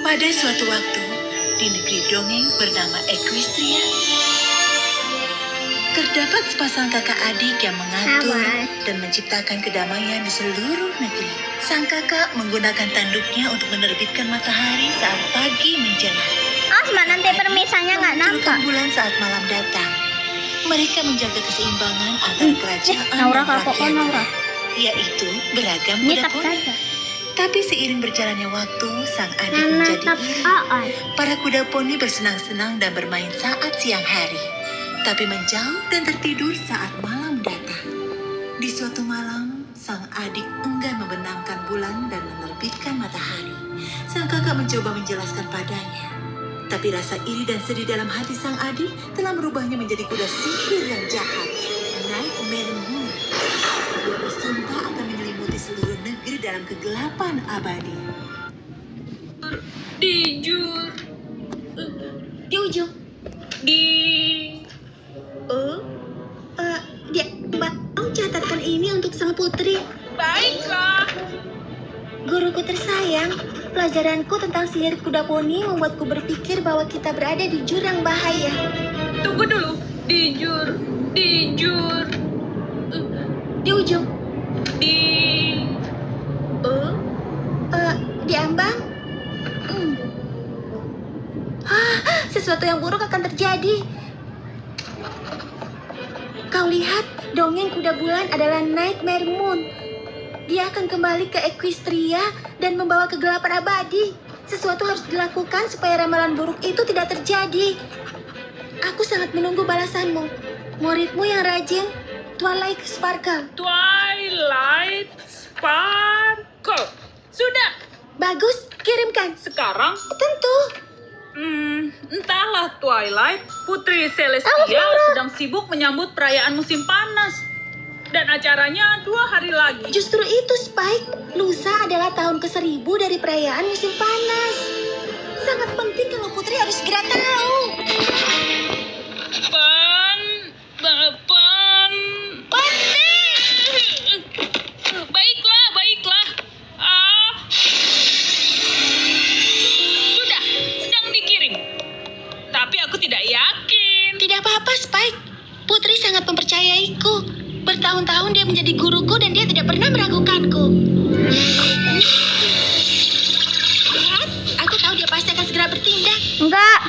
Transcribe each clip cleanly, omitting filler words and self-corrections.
Pada suatu waktu, di negeri dongeng bernama Equestria, terdapat sepasang kakak adik yang mengatur dan menciptakan kedamaian di seluruh negeri. Sang kakak menggunakan tanduknya untuk menerbitkan matahari saat pagi menjelang. Nanti permisannya nggak nampak. Bulan saat malam datang. Mereka menjaga keseimbangan antara kerajaan Naura dan kapok rakyat, Naura. yaitu beragam kuda Nyetak poni. saja. Tapi seiring berjalannya waktu, sang adik Nana menjadi iri. tapaan. Para kuda poni bersenang-senang dan bermain saat siang hari, tapi menjauh dan tertidur saat malam datang. Di suatu malam, sang adik enggan membenamkan bulan dan menerbitkan matahari. Sang kakak mencoba menjelaskan padanya, tapi rasa iri dan sedih dalam hati sang adik telah merubahnya menjadi kuda sihir yang jahat, Nightmare Moon. Dia bersumpah akan menyelimuti seluruh negeri dalam kegelapan abadi. Dijur Di ujung. Dia Mbak catatkan ini untuk sang putri. baiklah. Guruku tersayang, pelajaranku tentang sihir kuda poni membuatku berpikir bahwa kita berada di jurang bahaya. Tunggu dulu. Dijur Di ujung. di Diambang. Sesuatu yang buruk akan terjadi. Kau lihat, dongeng kuda bulan adalah Nightmare Moon. Dia akan kembali ke Equestria dan membawa kegelapan abadi. Sesuatu harus dilakukan supaya ramalan buruk itu tidak terjadi. Aku sangat menunggu balasanmu. Muridmu yang rajin, Twilight Sparkle. Twilight Sparkle. Sudah. Bagus, kirimkan. Sekarang, Tentu. entahlah Twilight. Putri Celestia sedang sibuk menyambut perayaan musim panas. Dan acaranya 2 hari lagi. Justru itu, Spike. Lusa adalah tahun ke-1000 dari perayaan musim panas. Sangat penting kalau Putri harus segera tahu. Baiklah. Sudah, sedang dikirim. Tapi aku tidak yakin. Tidak apa-apa, Spike. Putri sangat mempercayaiku. Bertahun-tahun dia menjadi guruku dan dia tidak pernah meragukanku. Lihat, aku tahu dia pasti akan segera bertindak. Enggak.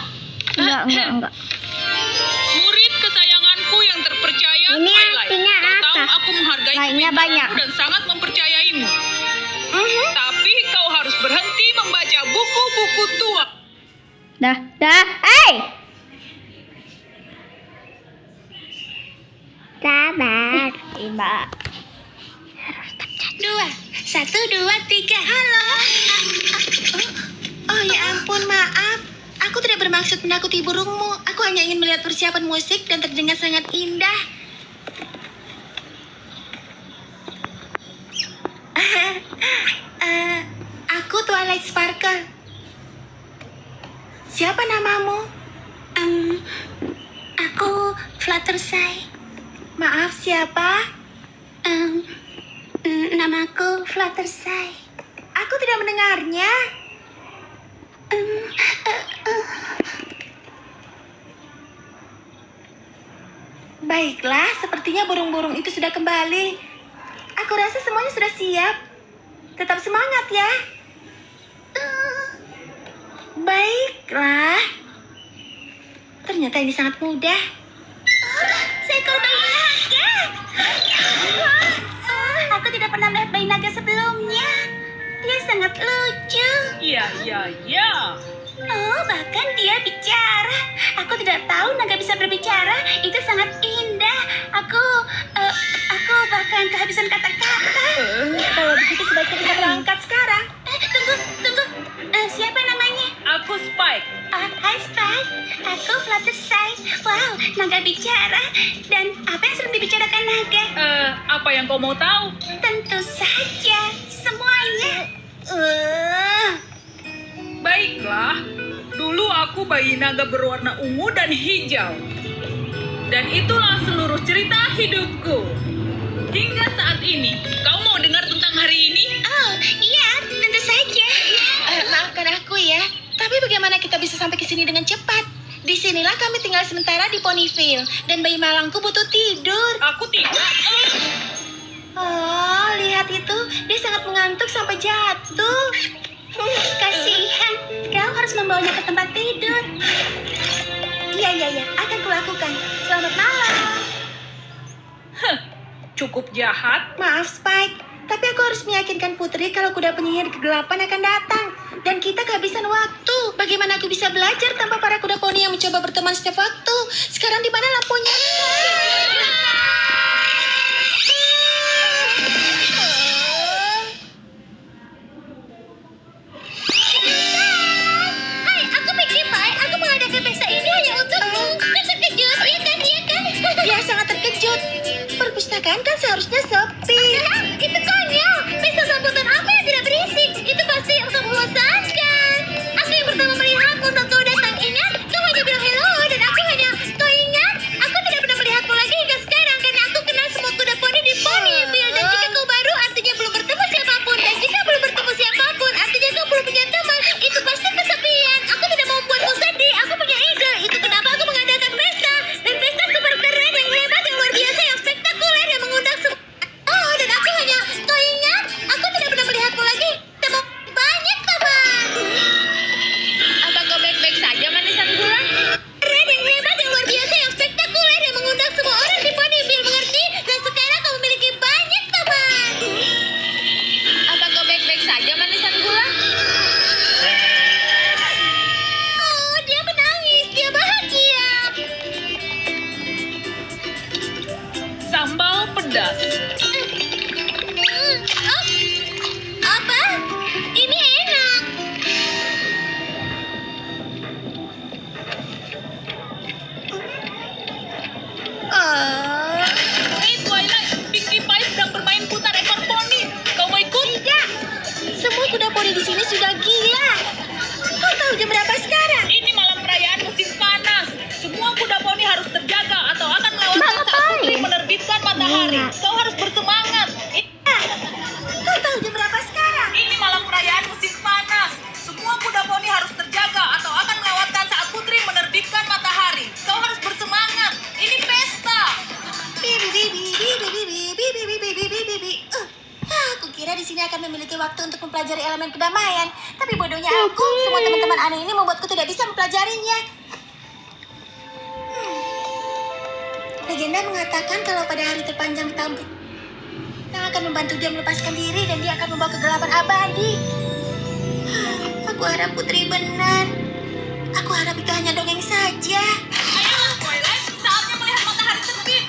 Murid kesayanganku yang terpercaya, Ini Twilight. artinya Kau apa? tahu aku menghargai Lainnya kepintaranmu banyak. dan sangat mempercayaimu. Tapi kau harus berhenti membaca buku-buku tua. Dah. Hey. Sabar. Mbak. 2, 1, 2, 3. Halo. Oh ya ampun, maaf. Aku tidak bermaksud menakuti burungmu. Aku hanya ingin melihat persiapan musik dan terdengar sangat indah. Aku Twilight Sparkle. Siapa namamu? Aku Fluttershy. Maaf, siapa? Namaku Fluttershy. Aku tidak mendengarnya. Baiklah, sepertinya burung-burung itu sudah kembali. Aku rasa semuanya sudah siap. Tetap semangat ya. Baiklah. Ternyata ini sangat mudah. Seekor bayi naga. Aku tidak pernah melihat bayi naga sebelumnya. Dia sangat lucu. Ya. Oh, bahkan dia bicara. Aku tidak tahu naga bisa berbicara. Itu sangat indah. Aku bahkan kehabisan kata-kata. Kalau begitu sebaiknya kita berangkat sekarang. Tunggu. Siapa namanya? Aku Spike. Hai Spike, aku Fluttershy. Wow, naga bicara. Dan apa yang sering dibicarakan naga? Apa yang kau mau tahu? Tentu saja, semuanya. Baiklah, dulu aku bayi naga berwarna ungu dan hijau. Dan itulah seluruh cerita hidupku. Hingga saat ini, kau mau dengar tentang hari ini? Oh, iya, tentu saja. Maafkan aku ya. kita bisa sampai ke sini dengan cepat. Disinilah kami tinggal sementara di Ponyville, dan bayi malangku butuh tidur. Aku tidak. Oh, lihat itu. Dia sangat mengantuk sampai jatuh. Kasihan. Kau harus membawanya ke tempat tidur. Iya. Akan kulakukan. Selamat malam. Cukup jahat. Maaf, Spike. Tapi aku harus meyakinkan Putri kalau kuda penyihir kegelapan akan datang. Dan kita kehabisan waktu. Bagaimana aku bisa belajar tanpa para kuda poni yang mencoba berteman setiap waktu? Sekarang di mana lampunya? Hai, aku Pinkie Pie. Aku mengadakan pesta ini hanya untukmu. Kan terkejut, iya kan? Ya, sangat terkejut. Perpustakaan kan seharusnya sepi. Itu konyol. Pesta sambutan apa yang tidak berisik? Itu pasti untuk membosankan. Aku yang pertama melihatmu saat kau datang, ingat? Kau hanya bilang hello dan aku hanya, kau ingat? Aku tidak pernah melihatmu lagi hingga sekarang karena aku kenal semua kuda poni di Ponyville. Dan jika kau baru, artinya belum bertemu siapapun. Dan jika belum bertemu siapapun, artinya kau belum punya teman. Itu pasti kesepian. Aku tidak mau membuatmu sedih. Aku punya ide. Itu kenapa aku mengadakan pesta. Dan pesta super keren, yang hebat, yang luar biasa, yang spektakuler, yang mengundang semua. Oh, dan aku hanya, kau ingat? Aku tidak pernah melihatmu lagi. Temu banyak teman. Apa kau baik-baik saja, manisan bulan? Keren, yang hebat, yang luar biasa, yang spektakuler, yang mengundang semua orang di Ponyville, mengerti? Dan sekarang kau memiliki banyak teman. Apa kau baik-baik saja, manisan bulan? Oh, dia menangis. Dia bahagia. Sambal pedas. Oh, apa? Ini enak. Oh, Hey Twilight, Pinkie Pie sedang bermain putar ekor poni. Kau mau ikut? tidak. Semua kuda poni di sini sudah gila. Kau tahu jam berapa sekarang? Ini malam perayaan musim panas. Semua kuda poni harus terjaga atau akan melewati Bang, saat apa? putri menerbitkan matahari. Iya. Kau harus bersemangat. Kau tahu jam berapa sekarang? Ini malam perayaan musim panas. Semua kuda poni harus terjaga atau akan melewatkan saat putri menerbitkan matahari. Kau harus bersemangat. Ini pesta. Aku kira di sini akan memiliki waktu untuk mempelajari elemen kedamaian, tapi bodohnya aku, semua teman-teman aneh ini membuatku tidak bisa mempelajarinya. Legenda mengatakan kalau pada hari terpanjang tahun yang akan membantu dia melepaskan diri dan dia akan membawa kegelapan abadi. Aku harap Putri benar. Aku harap itu hanya dongeng saja. Ayolah Twilight, saatnya melihat matahari terbit.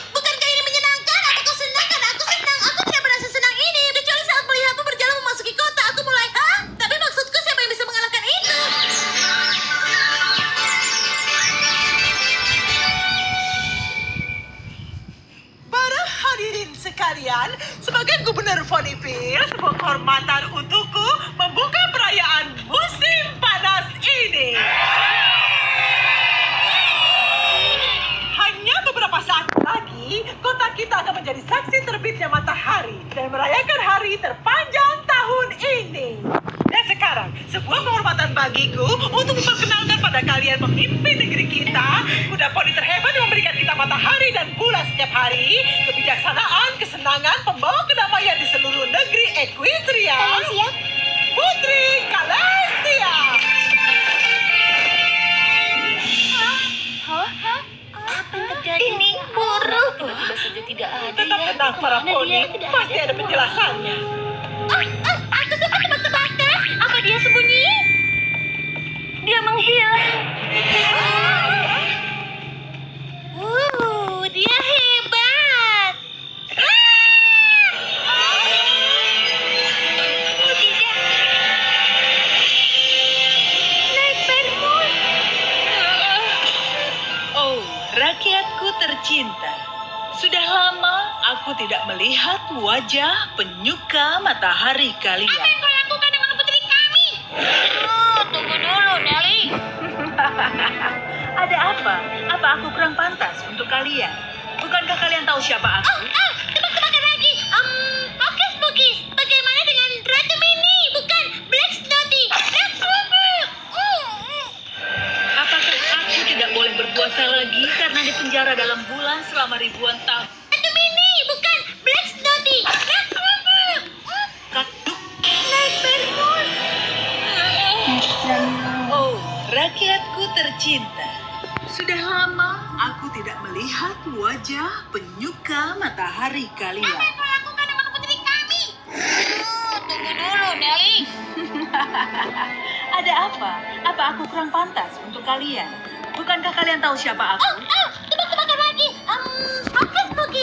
Bukankah ini menyenangkan? Aku senang karena aku senang. Aku tidak pernah sesenang ini. Kecuali saat melihatmu berjalan memasuki kota. Aku mulai, hah? Tapi maksudku siapa yang bisa mengalahkan itu? Para hadirin sekalian, sebagai gubernur Ponyville, sebuah kehormatan untukku membuka perayaan musim panas ini. Hanya beberapa saat lagi, kota kita akan menjadi saksi terbitnya matahari dan merayakan hari terpanjang tahun ini. Dan sekarang, sebuah kehormatan bagiku untuk memperkenalkan pada kalian pemimpin negeri kita, kuda poni terhebat yang memberikan kita matahari dan bulan setiap hari, kebijaksanaan, kesenangan, pembawa kedamaian di seluruh negeri Equestria. Kalian siap? Putri Celestia. Apa yang terjadi? Ini buruk. Tiba-tiba saja tidak ada. Tetap tenang para poni, pasti ada penjelasannya. Aku suka tebak-tebakan. Apa dia sembunyi? Dia menghilang. Dia hebat. Oh, tidak. Nightmare Moon. Oh, rakyatku tercinta. Sudah lama aku tidak melihat wajah penyuka matahari kalian. Apa yang kau lakukan dengan putri kami? Oh, tunggu dulu, Nelly. Ada apa? Apa aku kurang pantas untuk kalian? Bukankah kalian tahu siapa aku? Tebak bertahan selama ribuan tahun. Aduh Mini, bukan Black Snotty. Nightmare Moon. Oh, rakyatku tercinta. Sudah lama aku tidak melihat wajah penyuka matahari kalian. Lakukan dengan putri kami. Tunggu dulu, Nelly. Ada apa? Apa aku kurang pantas untuk kalian? Bukankah kalian tahu siapa aku? Tebak-tebakan lagi.